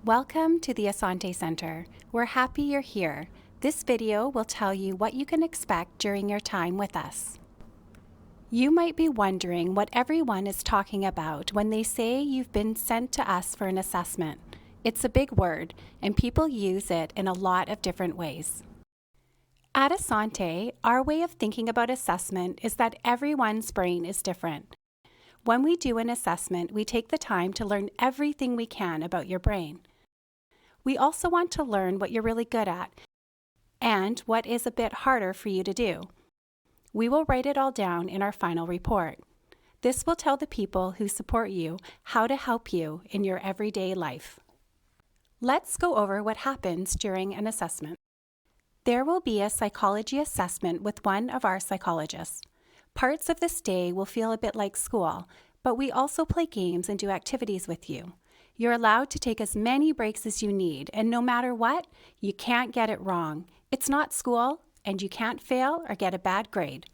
Welcome to the Asante Centre. We're happy you're here. This video will tell you what you can expect during your time with us. You might be wondering what everyone is talking about when they say you've been sent to us for an assessment. It's a big word, and people use it in a lot of different ways. At Asante, our way of thinking about assessment is that everyone's brain is different. When we do an assessment, we take the time to learn everything we can about your brain. We also want to learn what you're really good at and what is a bit harder for you to do. We will write it all down in our final report. This will tell the people who support you how to help you in your everyday life. Let's go over what happens during an assessment. There will be a psychology assessment with one of our psychologists. Parts of this day will feel a bit like school, but we also play games and do activities with you. You're allowed to take as many breaks as you need, and no matter what, you can't get it wrong. It's not school, and you can't fail or get a bad grade.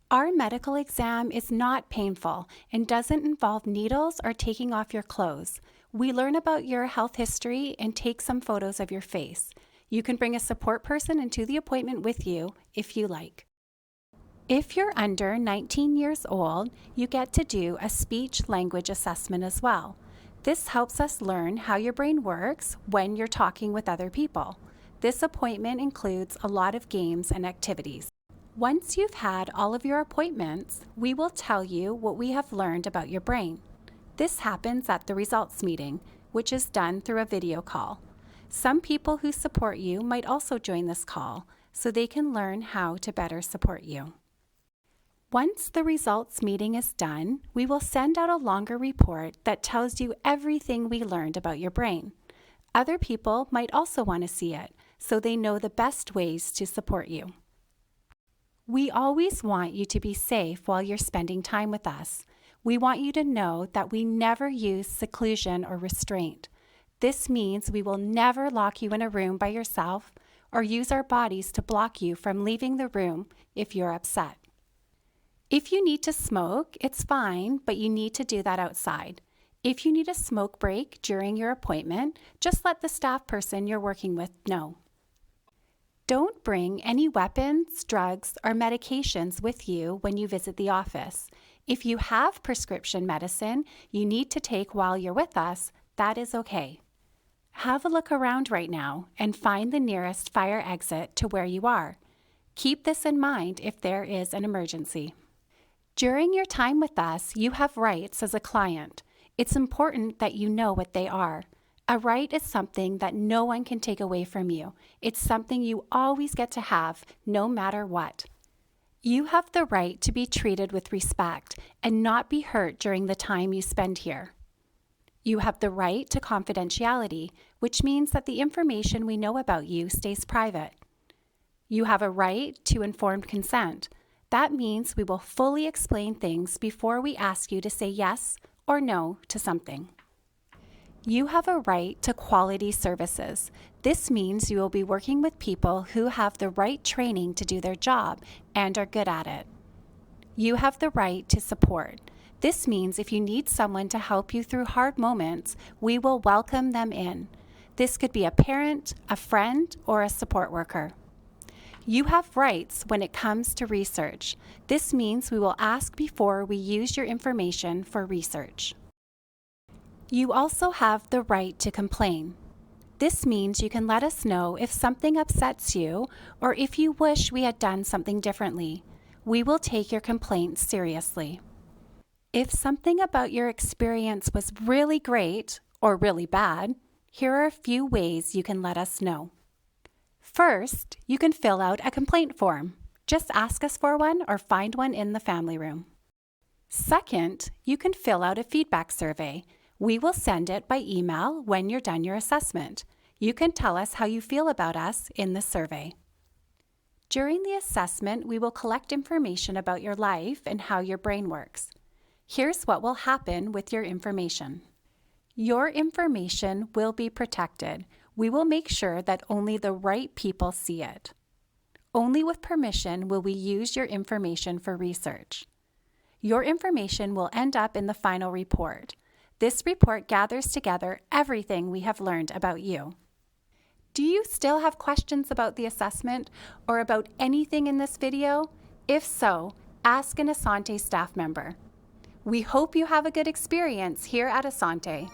Our medical exam is not painful and doesn't involve needles or taking off your clothes. We learn about your health history and take some photos of your face. You can bring a support person into the appointment with you if you like. If you're under 19 years old, you get to do a speech-language assessment as well. This helps us learn how your brain works when you're talking with other people. This appointment includes a lot of games and activities. Once you've had all of your appointments, we will tell you what we have learned about your brain. This happens at the results meeting, which is done through a video call. Some people who support you might also join this call, so they can learn how to better support you. Once the results meeting is done, we will send out a longer report that tells you everything we learned about your brain. Other people might also want to see it, so they know the best ways to support you. We always want you to be safe while you're spending time with us. We want you to know that we never use seclusion or restraint. This means we will never lock you in a room by yourself or use our bodies to block you from leaving the room if you're upset. If you need to smoke, it's fine, but you need to do that outside. If you need a smoke break during your appointment, just let the staff person you're working with know. Don't bring any weapons, drugs, or medications with you when you visit the office. If you have prescription medicine you need to take while you're with us, that is okay. Have a look around right now and find the nearest fire exit to where you are. Keep this in mind if there is an emergency. During your time with us, you have rights as a client. It's important that you know what they are. A right is something that no one can take away from you. It's something you always get to have, no matter what. You have the right to be treated with respect and not be hurt during the time you spend here. You have the right to confidentiality, which means that the information we know about you stays private. You have a right to informed consent. That means we will fully explain things before we ask you to say yes or no to something. You have a right to quality services. This means you will be working with people who have the right training to do their job and are good at it. You have the right to support. This means if you need someone to help you through hard moments, we will welcome them in. This could be a parent, a friend, or a support worker. You have rights when it comes to research. This means we will ask before we use your information for research. You also have the right to complain. This means you can let us know if something upsets you or if you wish we had done something differently. We will take your complaint seriously. If something about your experience was really great or really bad, here are a few ways you can let us know. First, you can fill out a complaint form. Just ask us for one or find one in the family room. Second, you can fill out a feedback survey. We will send it by email when you're done your assessment. You can tell us how you feel about us in the survey. During the assessment, we will collect information about your life and how your brain works. Here's what will happen with your information. Your information will be protected. We will make sure that only the right people see it. Only with permission will we use your information for research. Your information will end up in the final report. This report gathers together everything we have learned about you. Do you still have questions about the assessment or about anything in this video? If so, ask an Asante staff member. We hope you have a good experience here at Asante.